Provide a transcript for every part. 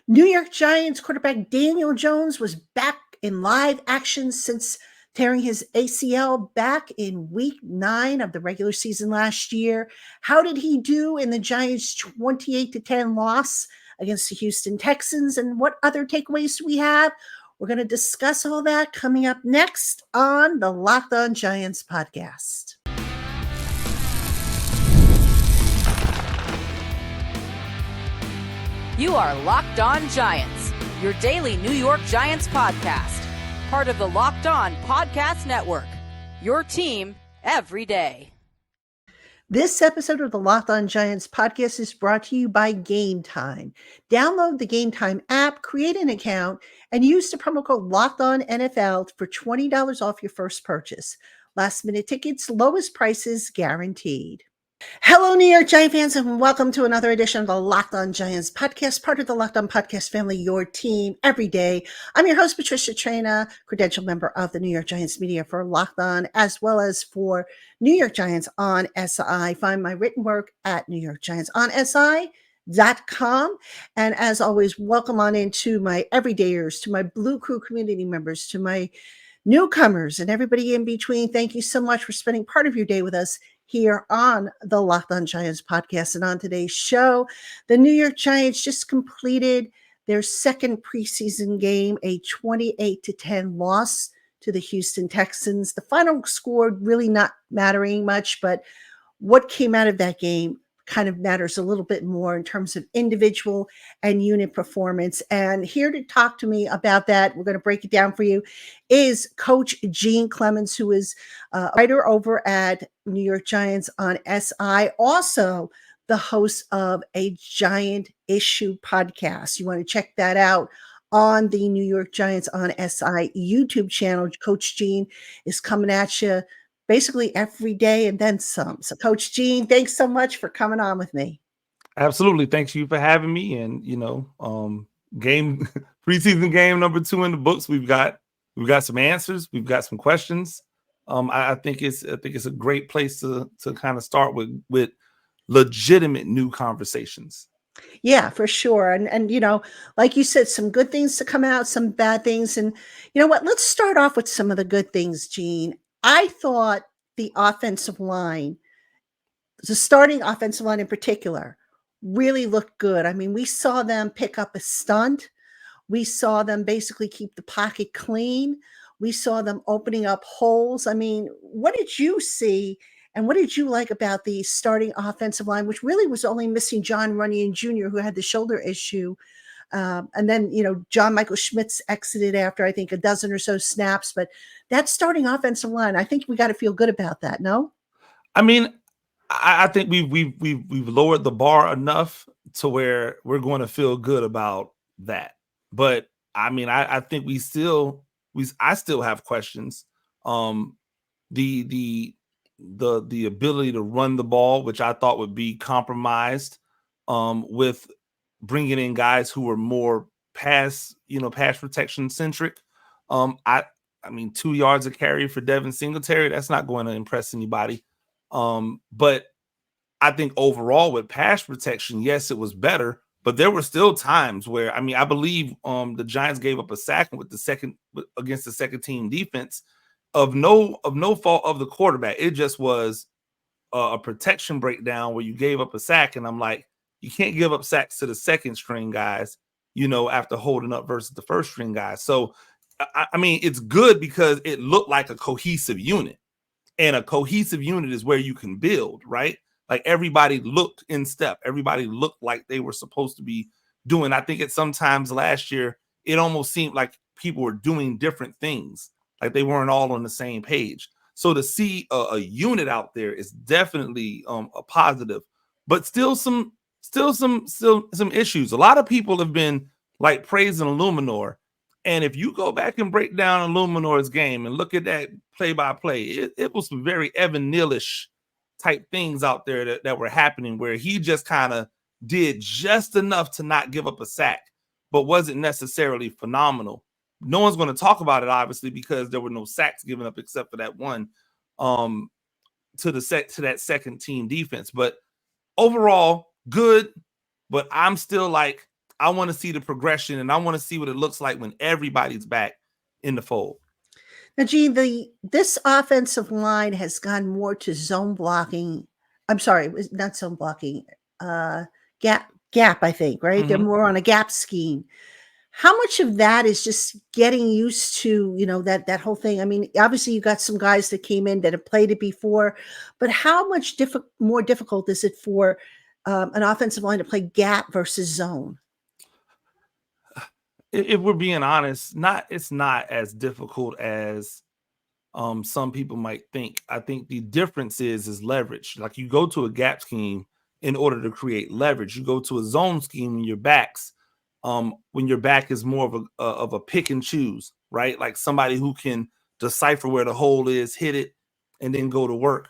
New York Giants quarterback Daniel Jones was back in live action since tearing his ACL back in week 9 of the regular season last year. How did he do in the Giants' 28-10 loss against the Houston Texans? And what other takeaways do we have? We're going to discuss all that coming up next on the Locked On Giants podcast. You are Locked On Giants, your daily New York Giants podcast. Part of the Locked On Podcast Network, your team every day. This episode of the Locked On Giants podcast is brought to you by Game Time. Download the Game Time app, create an account, and use the promo code Locked On NFL for $20 off your first purchase. Last minute tickets, lowest prices guaranteed. Hello, New York Giant fans, and welcome to another edition of the Locked On Giants podcast, part of the Locked On Podcast family, your team every day. I'm your host, Patricia Traina, credential member of the New York Giants media for Locked On, as well as for New York Giants on SI. Find my written work at newyorkgiantsonsi.com. And as always, welcome on into my everydayers, to my Blue Crew community members, to my newcomers, and everybody in between. Thank you so much for spending part of your day with us here on the Locked On Giants podcast. And on today's show, the New York Giants just completed their second preseason game, a 28-10 loss to the Houston Texans. The final score really not mattering much, but what came out of that game kind of matters a little bit more in terms of individual and unit performance. And here to talk to me about that, we're going to break it down for you, is Coach Gene Clemens, who is a writer over at New York Giants on SI, also the host of a Giant Issue podcast. You want to check that out on the New York Giants on SI YouTube channel. Coach Gene is coming at you basically every day and then some. So Coach Gene, thanks so much for coming on with me. Absolutely. Thanks you for having me. And, preseason game number 2 in the books. We've got some answers. We've got some questions. I think it's a great place to kind of start with legitimate new conversations. Yeah, for sure. And like you said, some good things to come out, some bad things. And you know what? Let's start off with some of the good things, Gene. I thought the offensive line, the starting offensive line in particular, really looked good. I mean, we saw them pick up a stunt. We saw them basically keep the pocket clean. We saw them opening up holes. I mean, what did you see and what did you like about the starting offensive line, which really was only missing John Runyan Jr., who had the shoulder issue? And then, John Michael Schmitz exited after, I think, a dozen or so snaps. But that starting offensive line, I think we got to feel good about that, no? I mean, I think we've lowered the bar enough to where we're going to feel good about that. But I mean, I think I still have questions. The ability to run the ball, which I thought would be compromised with bringing in guys who are more pass protection centric. I mean, 2 yards of carry for Devin Singletary, that's not going to impress anybody. But I think overall with pass protection, yes, it was better, but there were still times where, I mean, I believe the Giants gave up a sack against the second team defense of no fault of the quarterback. It just was a protection breakdown where you gave up a sack, and I'm like, you can't give up sacks to the second string guys, after holding up versus the first string guys. So, I mean, it's good because it looked like a cohesive unit, and a cohesive unit is where you can build, right? Like everybody looked in step. Everybody looked like they were supposed to be doing. I think sometimes last year, it almost seemed like people were doing different things. Like they weren't all on the same page. So to see a unit out there is definitely a positive, but still some issues. A lot of people have been like praising Illuminor. And if you go back and break down Illuminor's game and look at that play by play, it was some very Evan Neal-ish type things out there that were happening where he just kind of did just enough to not give up a sack, but wasn't necessarily phenomenal. No one's going to talk about it, obviously, because there were no sacks given up except for that one to that second team defense. But overall, good. But I'm still like, I want to see the progression, and I want to see what it looks like when everybody's back in the fold. Now, Gene, this offensive line has gone more to zone blocking. I'm sorry, not zone blocking. Gap. I think, right? They're more on a gap scheme. How much of that is just getting used to, that whole thing? I mean, obviously you got some guys that came in that have played it before, but how much more difficult is it for an offensive line to play gap versus zone? If we're being honest, it's not as difficult as some people might think. I think the difference is leverage. Like, you go to a gap scheme in order to create leverage. You go to a zone scheme when your back is more of a pick and choose, right? Like somebody who can decipher where the hole is, hit it, and then go to work.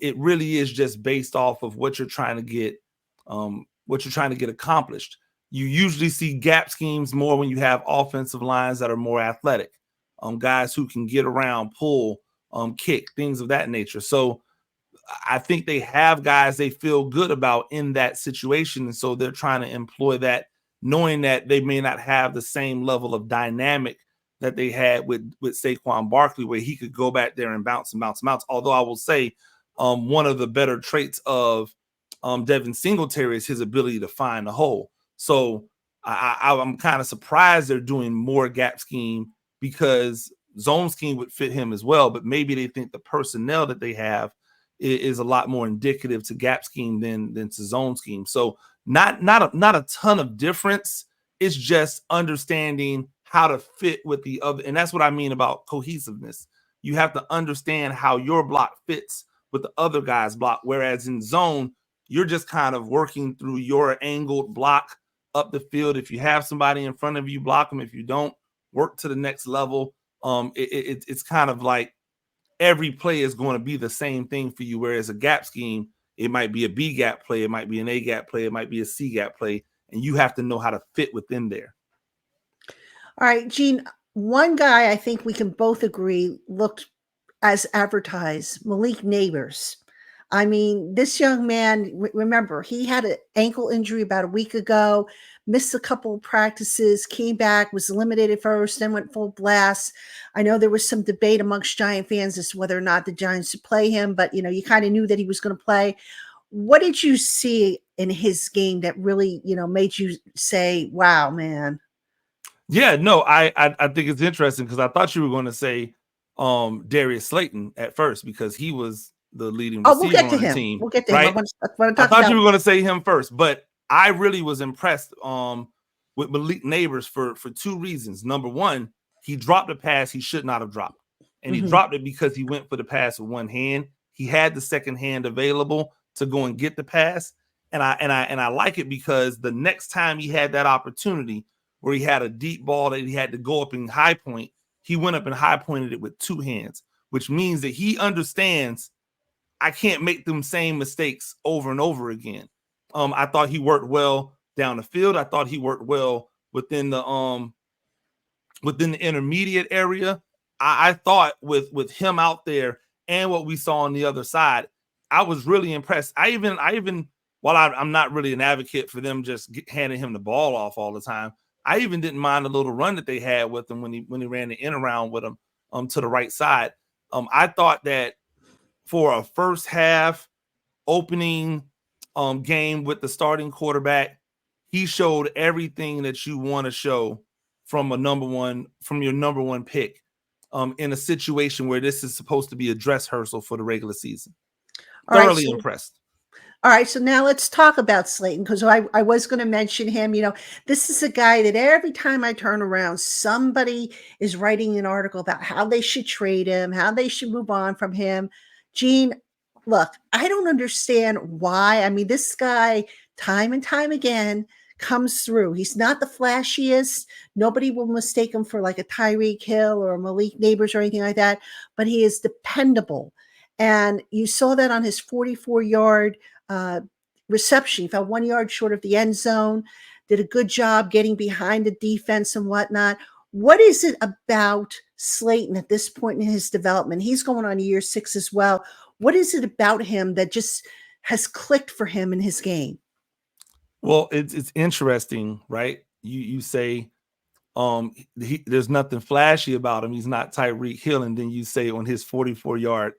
It really is just based off of what you're trying to get accomplished. You usually see gap schemes more when you have offensive lines that are more athletic, guys who can get around, pull, kick, things of that nature. So I think they have guys they feel good about in that situation. And so they're trying to employ that, knowing that they may not have the same level of dynamic that they had with Saquon Barkley, where he could go back there and bounce and bounce and bounce. Although I will say one of the better traits of Devin Singletary is his ability to find the hole. So I'm kind of surprised they're doing more gap scheme, because zone scheme would fit him as well. But maybe they think the personnel that they have is a lot more indicative to gap scheme than to zone scheme. So not a ton of difference. It's just understanding how to fit with the other. And that's what I mean about cohesiveness. You have to understand how your block fits with the other guy's block. Whereas in zone, you're just kind of working through your angled block up the field. If you have somebody in front of you, block them. If you don't, work to the next level. It's kind of like every play is going to be the same thing for you. Whereas a gap scheme, it might be a B gap play, it might be an A gap play, it might be a C gap play, and you have to know how to fit within there. All right, Gene, one guy I think we can both agree looked as advertised, Malik Neighbors. I mean, this young man, remember, he had an ankle injury about a week ago, missed a couple of practices, came back, was eliminated first, then went full blast. I know there was some debate amongst Giant fans as to whether or not the Giants should play him, but, you kind of knew that he was going to play. What did you see in his game that really, made you say, wow, man? Yeah, no, I think it's interesting, because I thought you were going to say Darius Slayton at first, because he was the leading receiver we'll get to on the him. team. We'll get to right? him. I thought you were going to say him first, but I really was impressed with Malik Neighbors for two reasons. Number one, he dropped a pass he should not have dropped, and he dropped it because he went for the pass with one hand. He had the second hand available to go and get the pass, and I like it, because the next time he had that opportunity where he had a deep ball that he had to go up in high point, he went up and high pointed it with two hands, which means that he understands I can't make them same mistakes over and over again. I thought he worked well down the field. I thought he worked well within the intermediate area. I thought with him out there and what we saw on the other side, I was really impressed. I even while I'm not really an advocate for them just handing him the ball off all the time, I even didn't mind the little run that they had with him when he ran the in around with him to the right side. I thought that for a first half opening game with the starting quarterback, he showed everything that you want to show from your number one pick in a situation where this is supposed to be a dress rehearsal for the regular season. Thoroughly impressed. All right, so now let's talk about Slayton, because I was going to mention him. This is a guy that every time I turn around, somebody is writing an article about how they should trade him, how they should move on from him. Gene, look, I don't understand why. I mean, this guy, time and time again, comes through. He's not the flashiest. Nobody will mistake him for like a Tyreek Hill or a Malik Neighbors or anything like that, but he is dependable. And you saw that on his 44-yard reception. He fell 1 yard short of the end zone, did a good job getting behind the defense and whatnot. What is it about Slayton at this point in his development? He's going on year 6 as well. What is it about him that just has clicked for him in his game? Well, it's interesting, right? You say there's nothing flashy about him. He's not Tyreek Hill, and then you say on his 44-yard,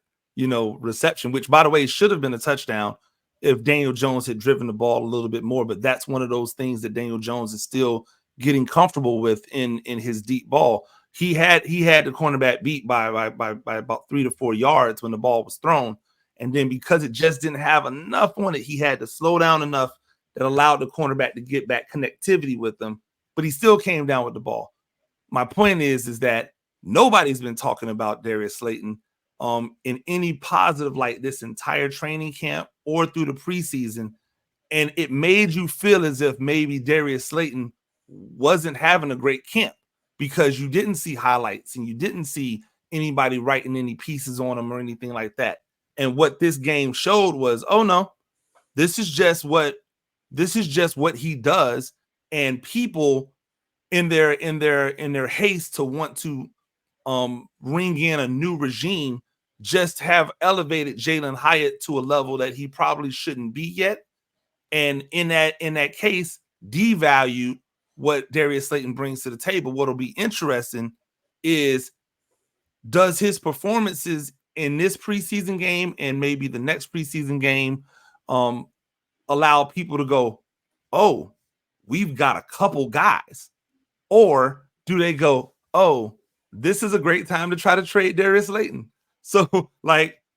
reception, which by the way should have been a touchdown if Daniel Jones had driven the ball a little bit more. But that's one of those things that Daniel Jones is still getting comfortable with in his deep ball. He had the cornerback beat by about 3 to 4 yards when the ball was thrown, and then because it just didn't have enough on it, he had to slow down enough that allowed the cornerback to get back connectivity with them. But he still came down with the ball. My point is that nobody's been talking about Darius Slayton in any positive light this entire training camp or through the preseason. And it made you feel as if maybe Darius Slayton wasn't having a great camp because you didn't see highlights and you didn't see anybody writing any pieces on him or anything like that. And what this game showed was, oh no, this is just what he does. And people in their haste to want to ring in a new regime just have elevated Jalen Hyatt to a level that he probably shouldn't be yet. And in that case, devalued what Darius Slayton brings to the table. What'll be interesting is, does his performances in this preseason game and maybe the next preseason game allow people to go, oh, we've got a couple guys? Or do they go, oh, this is a great time to try to trade Darius Slayton? So,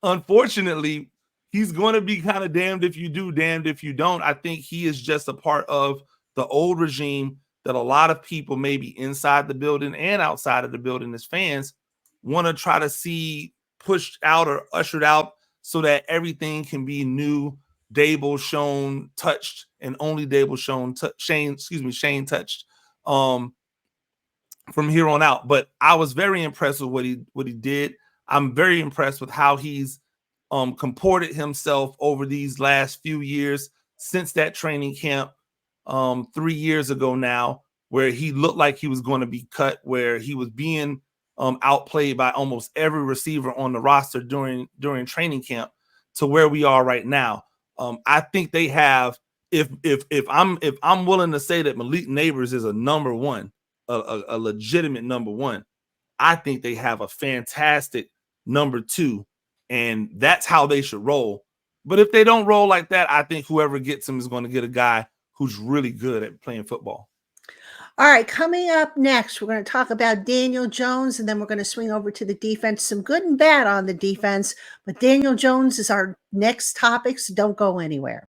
unfortunately, he's going to be kind of damned if you do, damned if you don't. I think he is just a part of the old regime that a lot of people, maybe inside the building and outside of the building as fans, want to try to see pushed out or ushered out so that everything can be new. Dable shown, touched, and only Dable shown, Shane touched. From here on out. But I was very impressed with what he did. I'm very impressed with how he's comported himself over these last few years since that training camp 3 years ago now, where he looked like he was going to be cut, where he was being outplayed by almost every receiver on the roster during training camp, to where we are right now. I think they have, if I'm willing to say that Malik Neighbors is a number one, a legitimate number one, I think they have a fantastic number two, and that's how they should roll. But if they don't roll like that, I think whoever gets him is going to get a guy who's really good at playing football. All right, coming up next, we're going to talk about Daniel Jones, and then we're going to swing over to the defense. Some good and bad on the defense, but Daniel Jones is our next topic, so don't go anywhere.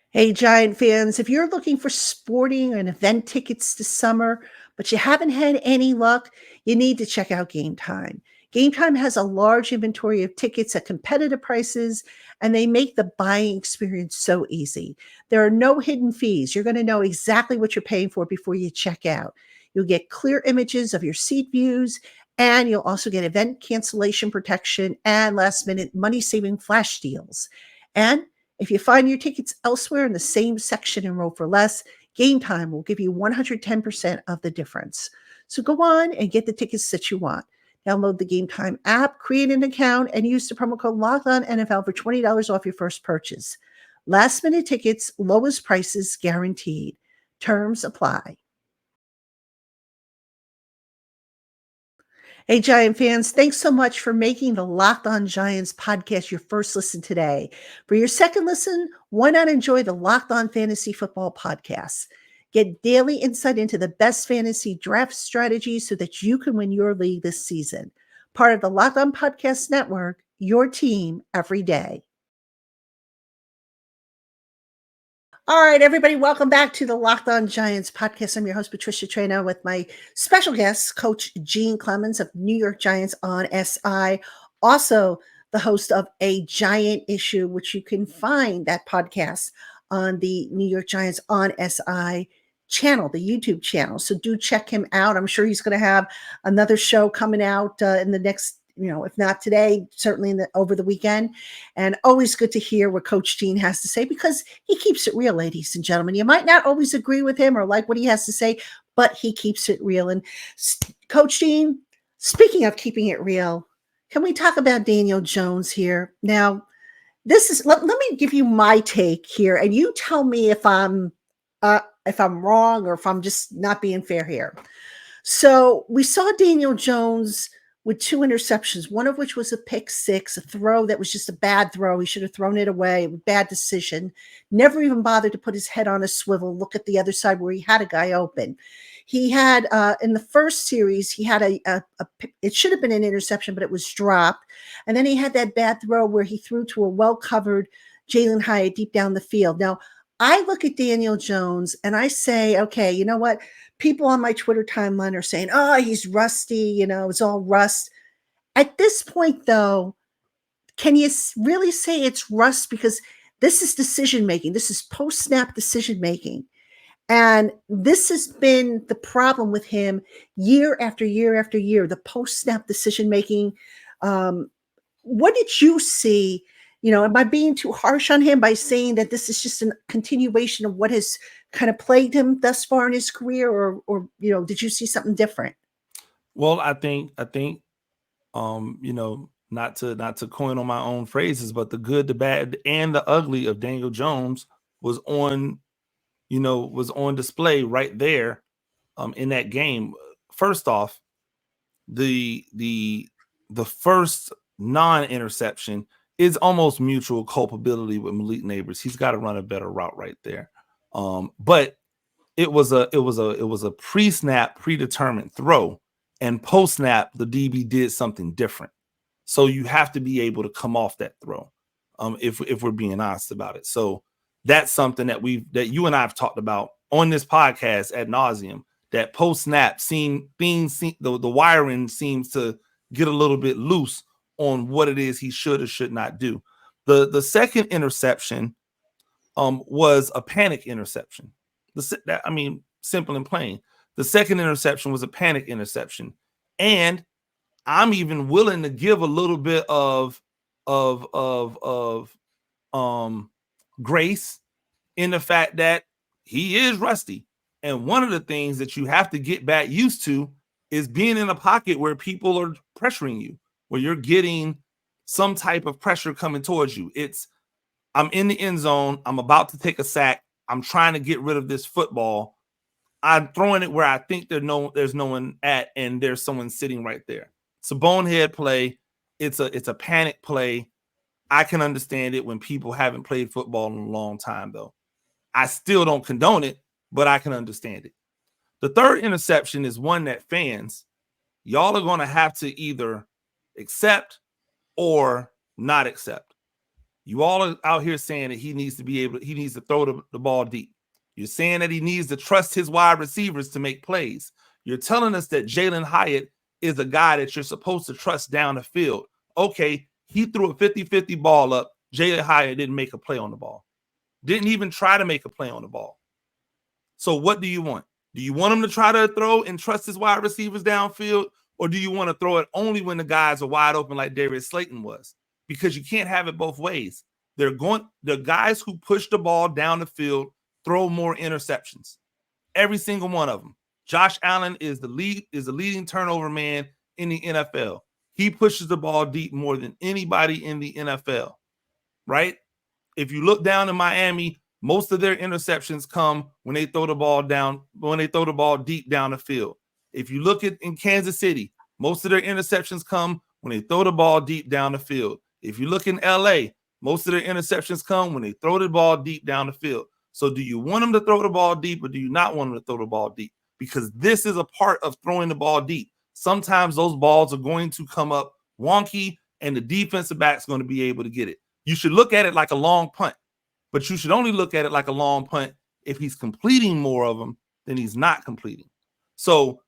Hey, Giant fans, if you're looking for sporting and event tickets this summer, but you haven't had any luck, you need to check out Game Time. Game Time has a large inventory of tickets at competitive prices, and they make the buying experience so easy. There are no hidden fees. You're going to know exactly what you're paying for before you check out. You'll get clear images of your seat views, and you'll also get event cancellation protection and last-minute money-saving flash deals. And if you find your tickets elsewhere in the same section and row for less, Game Time will give you 110% of the difference. So go on and get the tickets that you want. Download the Game Time app, create an account, and use the promo code LOCKEDONNFL for $20 off your first purchase. Last minute tickets, lowest prices guaranteed. Terms apply. Hey, Giant fans, thanks so much for making the Locked On Giants podcast your first listen today. For your second listen, why not enjoy the Locked On Fantasy Football podcast? Get daily insight into the best fantasy draft strategies so that you can win your league this season. Part of the Locked On Podcast Network, your team every day. All right, everybody, welcome back to the Locked On Giants podcast. I'm your host, Patricia Traina, with my special guest, Coach Gene Clemens of New York Giants on SI, also the host of A Giant Issue, which you can find that podcast on the New York Giants on SI channel, the YouTube channel. So do check him out. I'm sure he's going to have another show coming out in the next, if not today, certainly over the weekend. And always good to hear what Coach Gene has to say, because he keeps it real, ladies and gentlemen. You might not always agree with him or like what he has to say, but he keeps it real. And Coach Gene, speaking of keeping it real, can we talk about Daniel Jones here? Now, this is let me give you my take here, and you tell me if I'm wrong or if I'm just not being fair here. So we saw Daniel Jones with 2 interceptions, one of which was a pick six, a throw that was just a bad throw. He should have thrown it away. Bad decision. Never even bothered to put his head on a swivel, look at the other side where he had a guy open. He had in the first series, he had it should have been an interception, but it was dropped. And then he had that bad throw where he threw to a well-covered Jalen Hyatt deep down the field. Now, I look at Daniel Jones and I say, okay, you know what? People on my Twitter timeline are saying, oh, he's rusty, it's all rust. At this point, though, can you really say it's rust? Because this is decision-making. This is post-snap decision-making. And this has been the problem with him year after year after year, the post-snap decision-making. What did you see? Am I being too harsh on him by saying that this is just a continuation of what has kind of plagued him thus far in his career, or did you see something different? Well, I think, not to coin on my own phrases, but the good, the bad, and the ugly of Daniel Jones was on display right there, in that game. First off, the first non-interception is almost mutual culpability with Malik Neighbors. He's got to run a better route right there. But it was a pre-snap, predetermined throw, and post-snap the DB did something different. So you have to be able to come off that throw, if we're being honest about it. So that's something that you and I have talked about on this podcast ad nauseum. That post-snap the wiring seems to get a little bit loose on what it is he should or should not do. The second interception was a panic interception. Simple and plain. The second interception was a panic interception. And I'm even willing to give a little bit of grace in the fact that he is rusty. And one of the things that you have to get back used to is being in a pocket where people are pressuring you, where you're getting some type of pressure coming towards you. I'm in the end zone. I'm about to take a sack. I'm trying to get rid of this football. I'm throwing it where I think there's no one at, and there's someone sitting right there. It's a bonehead play. It's a panic play. I can understand it when people haven't played football in a long time, though. I still don't condone it, but I can understand it. The third interception is one that fans, y'all are going to have to either accept or not accept. You all are out here saying that he needs to throw the ball deep. You're saying that he needs to trust his wide receivers to make plays. You're telling us that Jalen Hyatt is a guy that you're supposed to trust down the field. Okay, he threw a 50-50 ball up. Jalen Hyatt didn't make a play on the ball. Didn't even try to make a play on the ball. So what do you want? Do you want him to try to throw and trust his wide receivers downfield? Or do you want to throw it only when the guys are wide open like Darius Slayton was? Because you can't have it both ways. The guys who push the ball down the field throw more interceptions. Every single one of them. Josh Allen is the leading turnover man in the NFL. He pushes the ball deep more than anybody in the NFL, right? If you look down in Miami, most of their interceptions come when they throw the ball deep down the field. If you look at in Kansas City, most of their interceptions come when they throw the ball deep down the field. If you look in LA, most of their interceptions come when they throw the ball deep down the field. So do you want them to throw the ball deep, or do you not want them to throw the ball deep? Because this is a part of throwing the ball deep. Sometimes those balls are going to come up wonky, and the defensive back's going to be able to get it. You should look at it like a long punt, but you should only look at it like a long punt if he's completing more of them than he's not completing. So,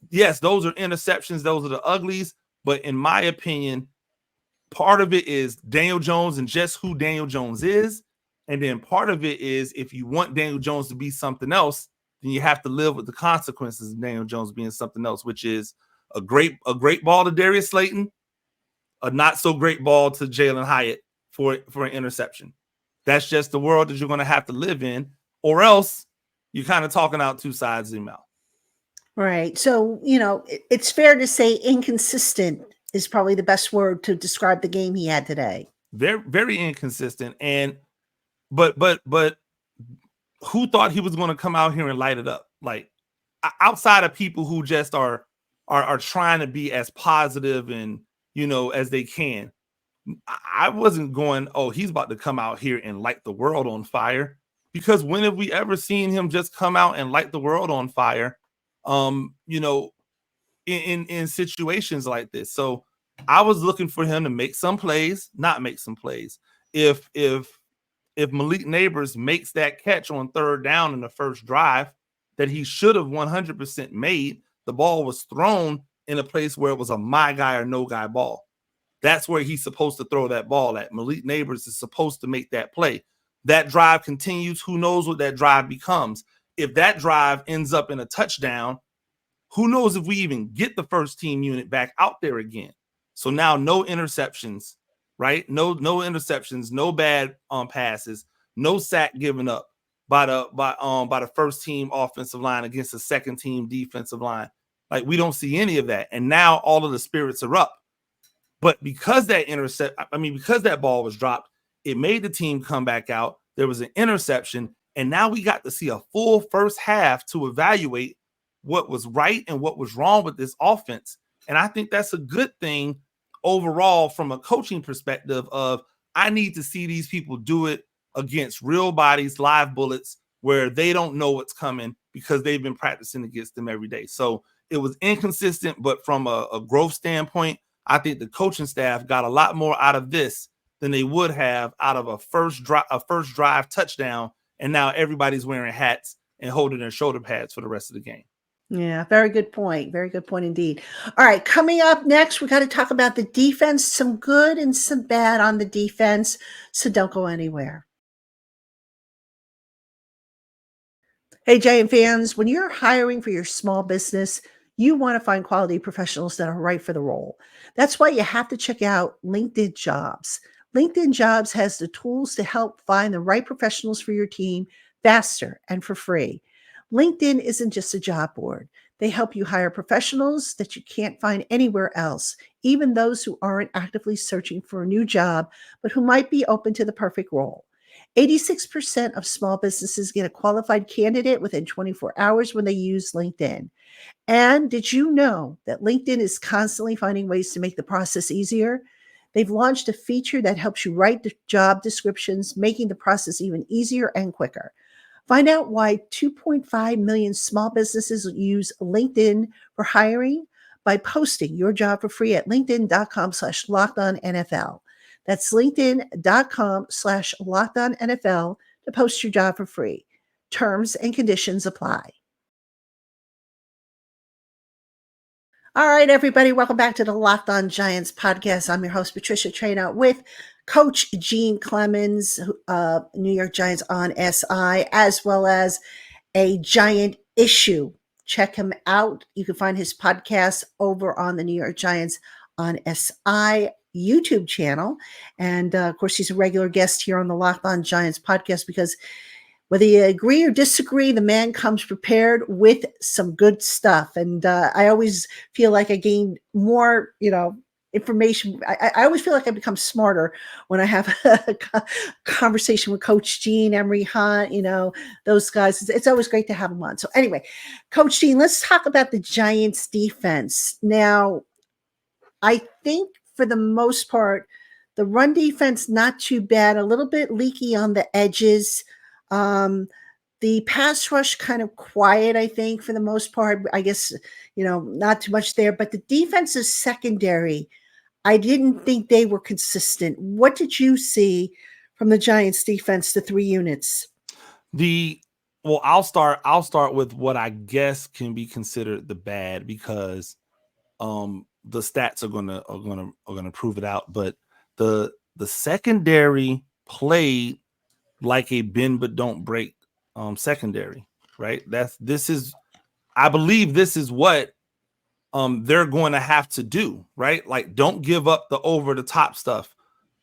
yes, those are interceptions. Those are the uglies. But in my opinion, part of it is Daniel Jones and just who Daniel Jones is. And then part of it is if you want Daniel Jones to be something else, then you have to live with the consequences of Daniel Jones being something else, which is a great ball to Darius Slayton, a not so great ball to Jalen Hyatt for an interception. That's just the world that you're going to have to live in, or else you're kind of talking out two sides of your mouth. Right. So, it's fair to say inconsistent is probably the best word to describe the game he had today. Very, very inconsistent. And but who thought he was going to come out here and light it up? Like, outside of people who just are trying to be as positive and, as they can. I wasn't going, oh, he's about to come out here and light the world on fire, because when have we ever seen him just come out and light the world on fire? In situations like this. So I was looking for him to make some plays, not make some plays. If Malik Neighbors makes that catch on third down in the first drive that he should have 100% made, the ball was thrown in a place where it was a my guy or no guy ball. That's where he's supposed to throw that ball at. Malik Neighbors is supposed to make that play. That drive continues. Who knows what that drive becomes? If that drive ends up in a touchdown, who knows if we even get the first team unit back out there again? So now no interceptions, right? No interceptions, no bad passes, no sack given up by the first team offensive line against the second team defensive line. Like, we don't see any of that. And now all of the spirits are up. But because that ball was dropped, it made the team come back out. There was an interception, and now we got to see a full first half to evaluate what was right and what was wrong with this offense. And I think that's a good thing overall from a coaching perspective of, I need to see these people do it against real bodies, live bullets, where they don't know what's coming because they've been practicing against them every day. So it was inconsistent, but from a growth standpoint, I think the coaching staff got a lot more out of this than they would have out of a first drive touchdown. And now everybody's wearing hats and holding their shoulder pads for the rest of the game. Yeah, very good point. Very good point indeed. All right, coming up next, we got to talk about the defense, some good and some bad on the defense. So don't go anywhere. Hey, Giant fans, when you're hiring for your small business, you want to find quality professionals that are right for the role. That's why you have to check out LinkedIn Jobs. LinkedIn Jobs has the tools to help find the right professionals for your team faster and for free. LinkedIn isn't just a job board. They help you hire professionals that you can't find anywhere else, even those who aren't actively searching for a new job, but who might be open to the perfect role. 86% of small businesses get a qualified candidate within 24 hours when they use LinkedIn. And did you know that LinkedIn is constantly finding ways to make the process easier? They've launched a feature that helps you write the job descriptions, making the process even easier and quicker. Find out why 2.5 million small businesses use LinkedIn for hiring by posting your job for free at linkedin.com/lockedonnfl. That's linkedin.com/lockedonnfl to post your job for free. Terms and conditions apply. All right, everybody, welcome back to the Locked On Giants podcast. I'm your host, Patricia Traina, with Coach Gene Clemens, New York Giants on SI, as well as a Giant Issue. Check him out. You can find his podcast over on the New York Giants on SI YouTube channel. And of course, he's a regular guest here on the Locked On Giants podcast because whether you agree or disagree, the man comes prepared with some good stuff. And I always feel like I gain more, information. I always feel like I become smarter when I have a conversation with Coach Gene, Emery Hunt, those guys. It's always great to have them on. So anyway, Coach Gene, let's talk about the Giants defense. Now, I think for the most part, the run defense, not too bad, a little bit leaky on the edges. The pass rush kind of quiet, I think, for the most part. I guess, not too much there. But the defensive secondary, I didn't think they were consistent. What did you see from the Giants defense, the three units? I'll start with what I guess can be considered the bad, because the stats are gonna prove it out. But the secondary played like a bend but don't break secondary, right? I believe this is what they're going to have to do, right? Like, don't give up the over the top stuff,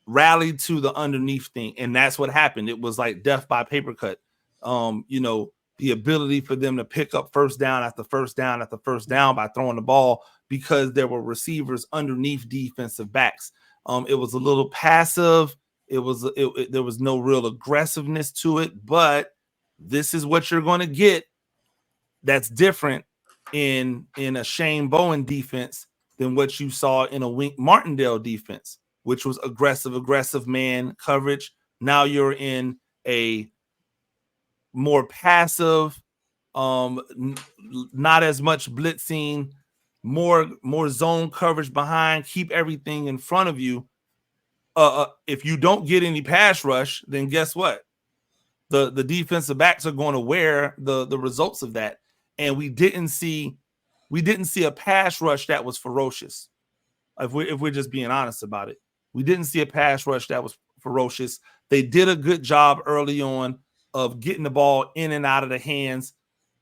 rally to the underneath thing. And that's what happened. It was like death by paper cut. The ability for them to pick up first down after first down after first down by throwing the ball, because there were receivers underneath defensive backs. It was a little passive. There was no real aggressiveness to it, but this is what you're going to get. That's different in a Shane Bowen defense than what you saw in a Wink Martindale defense, which was aggressive man coverage. Now you're in a more passive, not as much blitzing, more zone coverage behind, keep everything in front of you. If you don't get any pass rush, then guess what? The defensive backs are going to wear the results of that. And we didn't see a pass rush that was ferocious. If we're just being honest about it, we didn't see a pass rush that was ferocious. They did a good job early on of getting the ball in and out of the hands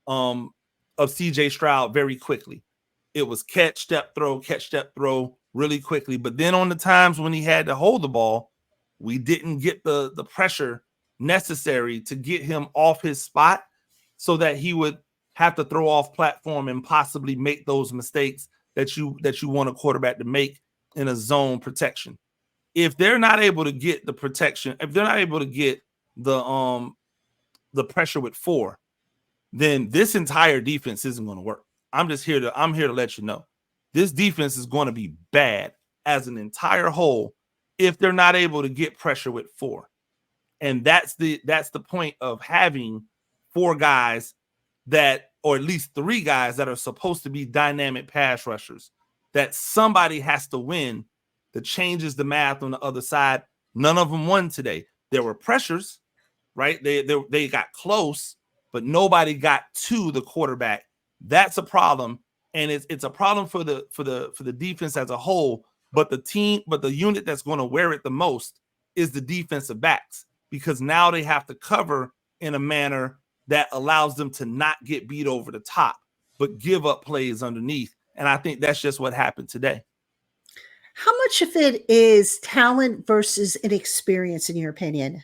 of CJ Stroud very quickly. It was catch, step, throw really quickly. But then on the times when he had to hold the ball, we didn't get the pressure necessary to get him off his spot so that he would have to throw off platform and possibly make those mistakes that you want a quarterback to make in a zone protection. If they're not able to get the protection, if they're not able to get the pressure with 4, then this entire defense isn't going to work. I'm here to let you know. This defense is going to be bad as an entire whole if they're not able to get pressure with 4. And that's the point of having 4 guys or at least 3 guys that are supposed to be dynamic pass rushers, that somebody has to win that changes the math on the other side. None of them won today. There were pressures, right? They got close, but nobody got to the quarterback. That's a problem. And it's a problem for the defense as a whole, but the unit that's going to wear it the most is the defensive backs, because now they have to cover in a manner that allows them to not get beat over the top, but give up plays underneath. And I think that's just what happened today. How much of it is talent versus inexperience, in your opinion?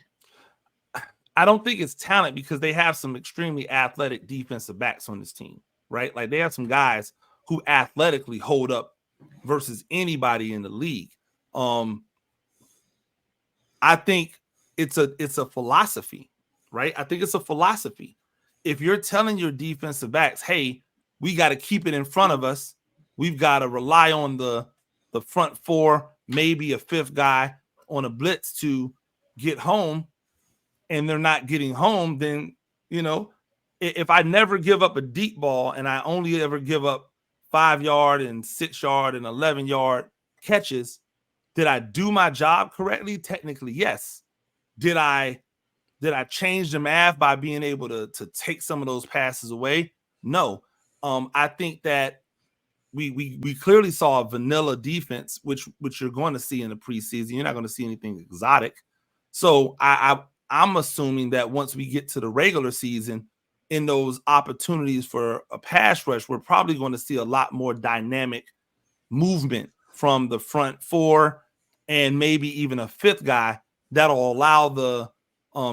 I don't think it's talent, because they have some extremely athletic defensive backs on this team, right? Like, they have some guys who athletically hold up versus anybody in the league. I think it's a philosophy, right? I think it's a philosophy. If you're telling your defensive backs, hey, we got to keep it in front of us, we've got to rely on the front 4, maybe a 5th guy on a blitz to get home, and they're not getting home, then, if I never give up a deep ball and I only ever give up 5-yard and 6-yard and 11-yard catches, did I do my job correctly? Technically, yes. Did I change the math by being able to take some of those passes away? No. I think that we clearly saw a vanilla defense, which you're going to see in the preseason. You're not going to see anything exotic. So I'm assuming that once we get to the regular season, in those opportunities for a pass rush, we're probably going to see a lot more dynamic movement from the front 4 and maybe even a 5th guy that'll allow the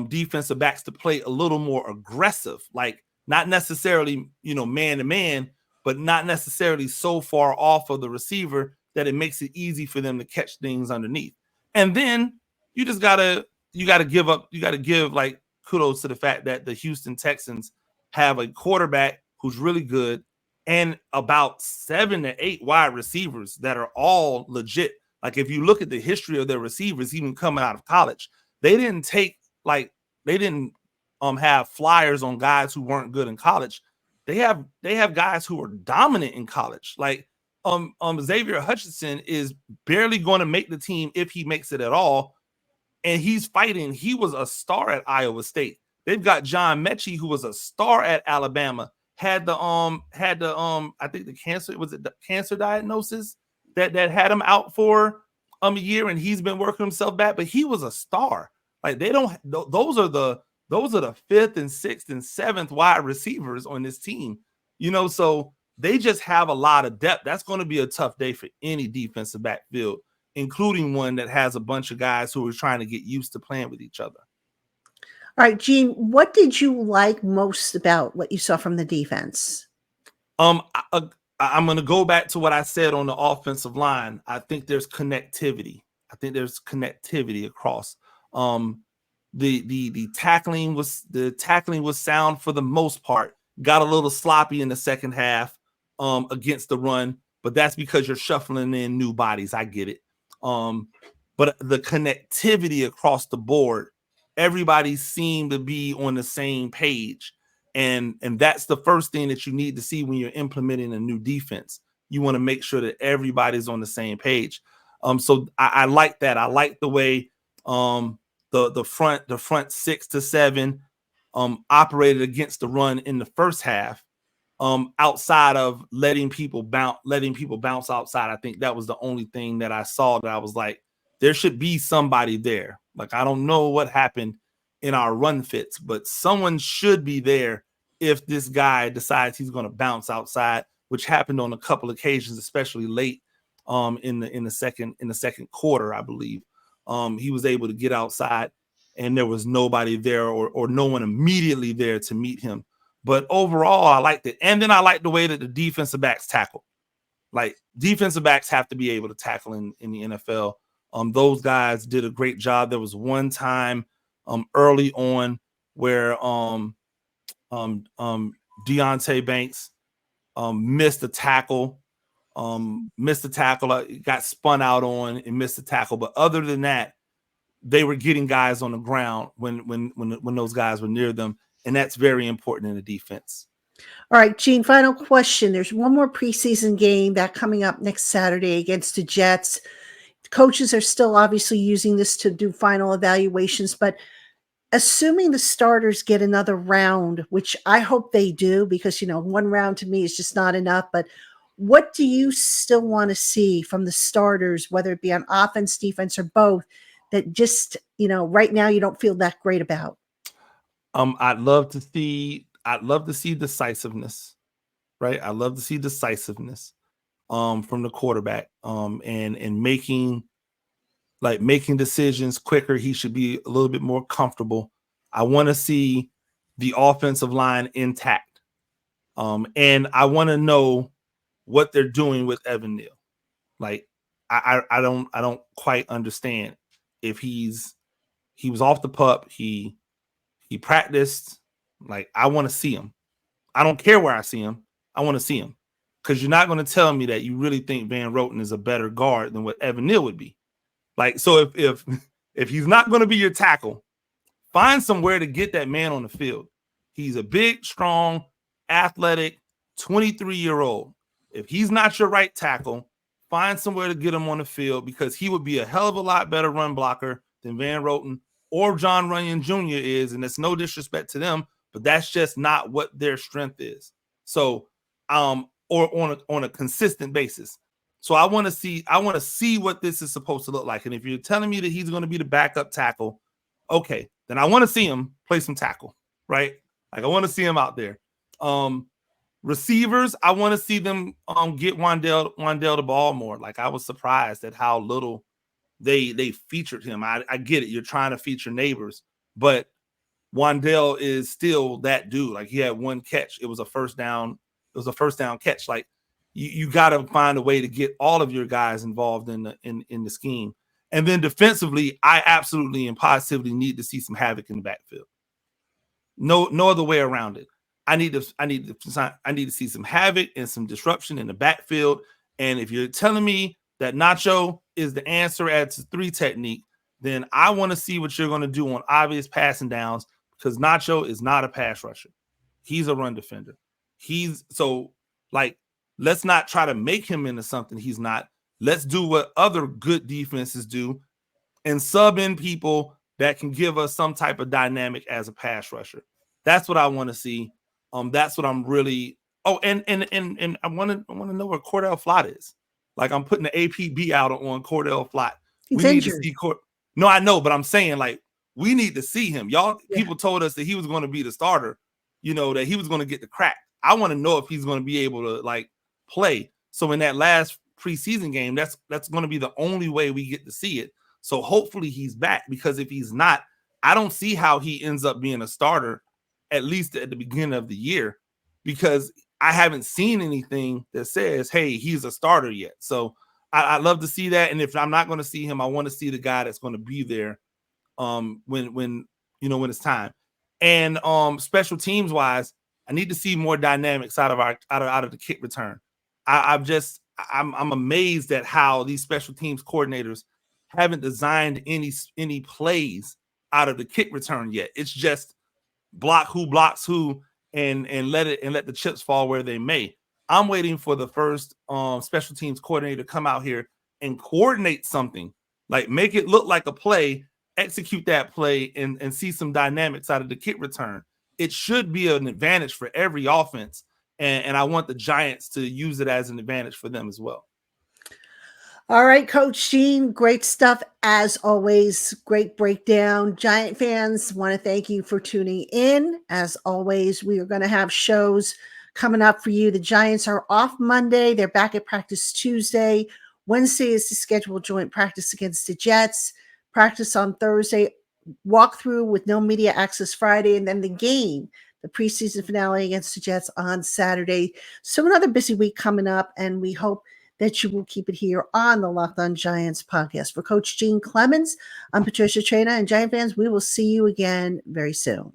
defensive backs to play a little more aggressive, like not necessarily, man to man, but not necessarily so far off of the receiver that it makes it easy for them to catch things underneath. And then you gotta give like kudos to the fact that the Houston Texans have a quarterback who's really good and about 7 to 8 wide receivers that are all legit. Like, if you look at the history of their receivers, even coming out of college, they didn't have flyers on guys who weren't good in college. They have guys who are dominant in college. Like Xavier Hutchinson is barely going to make the team if he makes it at all. And he's fighting. He was a star at Iowa State. They've got John Mechie, who was a star at Alabama, had the I think the cancer diagnosis that had him out for a year, and he's been working himself back, but he was a star. Like, those are the 5th and 6th and 7th wide receivers on this team, so they just have a lot of depth. That's going to be a tough day for any defensive backfield, including one that has a bunch of guys who are trying to get used to playing with each other. All right, Gene, what did you like most about what you saw from the defense? I'm going to go back to what I said on the offensive line. I think there's connectivity. I think there's connectivity across. The tackling was sound for the most part. Got a little sloppy in the second half against the run, but that's because you're shuffling in new bodies. I get it. But the connectivity across the board, everybody seemed to be on the same page. And that's the first thing that you need to see when you're implementing a new defense. You want to make sure that everybody's on the same page. So I like that. I like the way the front 6 to 7 operated against the run in the first half. Outside of letting people bounce outside. I think that was the only thing that I saw that I was like, there should be somebody there. Like, I don't know what happened in our run fits, but someone should be there if this guy decides he's going to bounce outside, which happened on a couple occasions, especially late in the second quarter, I believe. He was able to get outside and there was nobody there or no one immediately there to meet him. But overall, I liked it. And then I like the way that the defensive backs tackle. Like, defensive backs have to be able to tackle in the NFL. Those guys did a great job. There was one time early on where Deontay Banks missed a tackle, got spun out on and missed a tackle. But other than that, they were getting guys on the ground when those guys were near them. And that's very important in the defense. All right, Gene, final question. There's one more preseason game that coming up next Saturday against the Jets. Coaches are still obviously using this to do final evaluations, but assuming the starters get another round, which I hope they do, because, one round to me is just not enough, but what do you still want to see from the starters, whether it be on offense, defense, or both, that just, right now you don't feel that great about? I'd love to see decisiveness, right? I'd love to see decisiveness from the quarterback and making decisions quicker. He should be a little bit more comfortable. I want to see the offensive line intact. And I want to know what they're doing with Evan Neal. Like, I don't quite understand if he was off the pup. He practiced. Like, I want to see him. I don't care where I see him. I want to see him, because you're not going to tell me that you really think Van Roten is a better guard than what Evan Neal would be. Like, so if he's not going to be your tackle, find somewhere to get that man on the field. He's a big, strong, athletic, 23-year-old. If he's not your right tackle, find somewhere to get him on the field, because he would be a hell of a lot better run blocker than Van Roten or John Runyon Jr. is, and it's no disrespect to them, but that's just not what their strength is. So, or on a consistent basis. So I want to see what this is supposed to look like. And if you're telling me that he's going to be the backup tackle, okay, then I want to see him play some tackle, right? Like, I want to see him out there. Receivers, I want to see them get Wandell the ball more. Like, I was surprised at how little they featured him. I get it. You're trying to feature neighbors, but Wandell is still that dude. Like, he had one catch. It was a first down. It was a first down catch. Like, you got to find a way to get all of your guys involved in the scheme. And then defensively, I absolutely and positively need to see some havoc in the backfield. No other way around it. I need to see some havoc and some disruption in the backfield. And if you're telling me that Nacho is the answer at the 3 technique, then I want to see what you're going to do on obvious passing downs, because Nacho is not a pass rusher. He's a run defender. Let's not try to make him into something he's not. Let's do what other good defenses do and sub in people that can give us some type of dynamic as a pass rusher. That's what I want to see. That's what I'm really. Oh, and I want to know where Cordell Flott is. Like, I'm putting the APB out on Cordell Flott. He's injured. To see No, I know, but I'm saying, like, we need to see him. People told us that he was going to be the starter, that he was going to get the crack. I want to know if he's going to be able to, like, play. So in that last preseason game, that's going to be the only way we get to see it. So hopefully he's back, because if he's not, I don't see how he ends up being a starter, at least at the beginning of the year, because I haven't seen anything that says, hey, he's a starter yet. So I'd love to see that. And if I'm not going to see him, I want to see the guy that's going to be there when it's time. And special teams wise, I need to see more dynamics out of the kick return. I'm amazed at how these special teams coordinators haven't designed any plays out of the kick return yet. It's just block who blocks who and let the chips fall where they may. I'm waiting for the first special teams coordinator to come out here and coordinate something, like make it look like a play, execute that play, and see some dynamics out of the kick return. It should be an advantage for every offense, and I want the Giants to use it as an advantage for them as well. All right, Coach Gene, great stuff as always. Great breakdown. Giant fans, want to thank you for tuning in. As always, we are going to have shows coming up for you. The Giants are off Monday. They're back at practice Tuesday. Wednesday is the scheduled joint practice against the Jets. Practice on Thursday. Walkthrough with no media access Friday. And then the game, the preseason finale against the Jets on Saturday. So another busy week coming up, and we hope that you will keep it here on the Locked On Giants podcast. For Coach Gene Clemens, I'm Patricia Traina, and Giant fans, we will see you again very soon.